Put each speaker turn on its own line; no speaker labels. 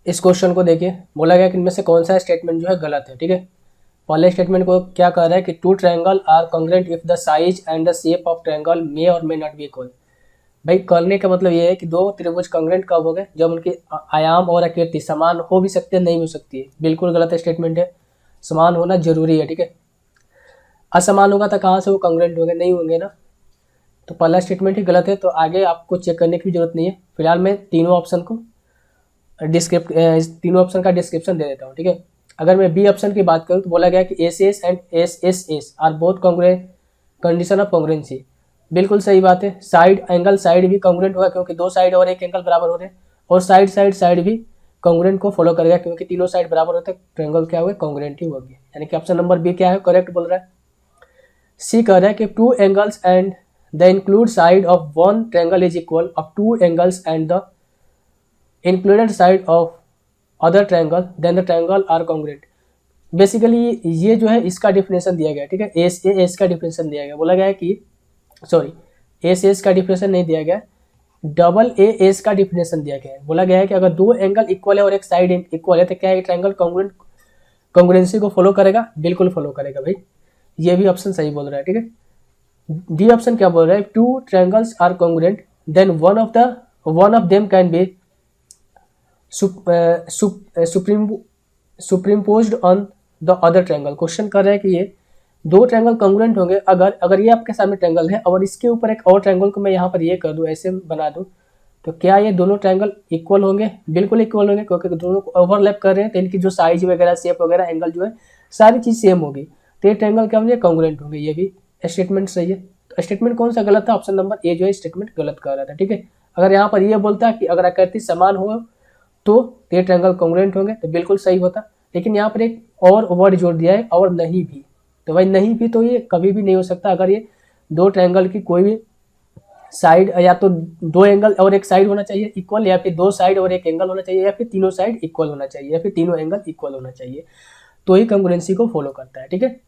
इस क्वेश्चन को देखिए, बोला गया कि इनमें से कौन सा स्टेटमेंट जो है गलत है। ठीक है, पहले स्टेटमेंट को क्या कह रहा है कि two triangle are congruent if the size and the shape of triangle may और मे नॉट बी इक्वल। भाई करने का मतलब ये है कि दो त्रिभुज कॉन्ग्रुएंट कब हो गए, जब उनके आयाम और आकृति समान हो भी सकते हैं, नहीं हो सकती है। बिल्कुल गलत स्टेटमेंट है, समान होना जरूरी है। ठीक है, असमान होगा तो कहाँ से वो कॉन्ग्रुएंट होंगे, नहीं होंगे ना। तो पहला स्टेटमेंट ही गलत है, तो आगे आपको चेक करने की भी जरूरत नहीं है। फिलहाल मैं तीनों ऑप्शन का डिस्क्रिप्शन दे देता हूँ। ठीक है, अगर मैं बी ऑप्शन की बात करूँ तो बोला गया कि S S and S S S R both congruent, condition of congruency. बिल्कुल सही बात है, साइड एंगल साइड भी कॉन्ग्रुएंट होगा क्योंकि दो साइड और एक एंगल बराबर हो रहे हैं, और साइड भी कॉन्ग्रुएंट को फॉलो करेगा क्योंकि तीनों साइड बराबर होते हैं, ट्रायंगल क्या हुआ, कॉन्ग्रुएंट ही होगी। यानी कि ऑप्शन नंबर बी क्या है, करेक्ट बोल रहा है। सी कह रहा है कि two angles and the include side of one triangle is equal of two angles and the included side of other triangle then the triangle are congruent. Basically ये जो है इसका डिफिनेशन दिया गया। ठीक है, एस का डिफिनेशन दिया गया, बोला गया है कि सॉरी एस का डिफिनेशन नहीं दिया गया, डबल एस का डिफिनेशन दिया गया है। बोला गया है कि अगर दो एंगल इक्वल है और एक साइड इक्वल है तो क्या है, ट्रायंगल कॉन्ग्रुएंसी को फॉलो करेगा, बिल्कुल फॉलो करेगा भाई। ये भी ऑप्शन सही बोल रहा है। ठीक है, डी ऑप्शन क्या बोल रहा है, two triangles are congruent then one of them can be superimposed on the other triangle. Question कर रहा है कि ये दो ट्रायंगल कॉन्ग्रुएंट होंगे अगर ये आपके सामने ट्रायंगल है और इसके ऊपर एक और ट्रायंगल को मैं यहाँ पर ये कर दूं, ऐसे बना दूं, तो क्या ये दोनों ट्रायंगल इक्वल होंगे, बिल्कुल इक्वल होंगे क्योंकि दोनों ओवरलैप कर रहे हैं, तो इनकी जो साइज वगैरह शेप वगैरह एंगल जो है सारी चीज सेम होगी, तो ये ट्रायंगल क्या होंगे, कॉन्ग्रुएंट होंगे। ये भी स्टेटमेंट सही है। तो स्टेटमेंट कौन सा गलत था, ऑप्शन नंबर ए जो है स्टेटमेंट गलत कर रहा था। ठीक है, अगर यहाँ पर ये बोलता कि अगर आकृति समान हो तो ये ट्रायंगल कॉन्ग्रुएंट होंगे तो बिल्कुल सही होता, लेकिन यहाँ पर एक और वर्ड जोड़ दिया है, और नहीं भी। तो भाई नहीं भी तो ये कभी भी नहीं हो सकता। अगर ये दो ट्रायंगल की कोई भी साइड, या तो दो एंगल और एक साइड होना चाहिए इक्वल, या फिर दो साइड और एक एंगल होना चाहिए, या फिर तीनों साइड इक्वल होना चाहिए, या फिर तीनों एंगल इक्वल होना चाहिए, तो ही कॉन्ग्रुएंसी को फॉलो करता है। ठीक है।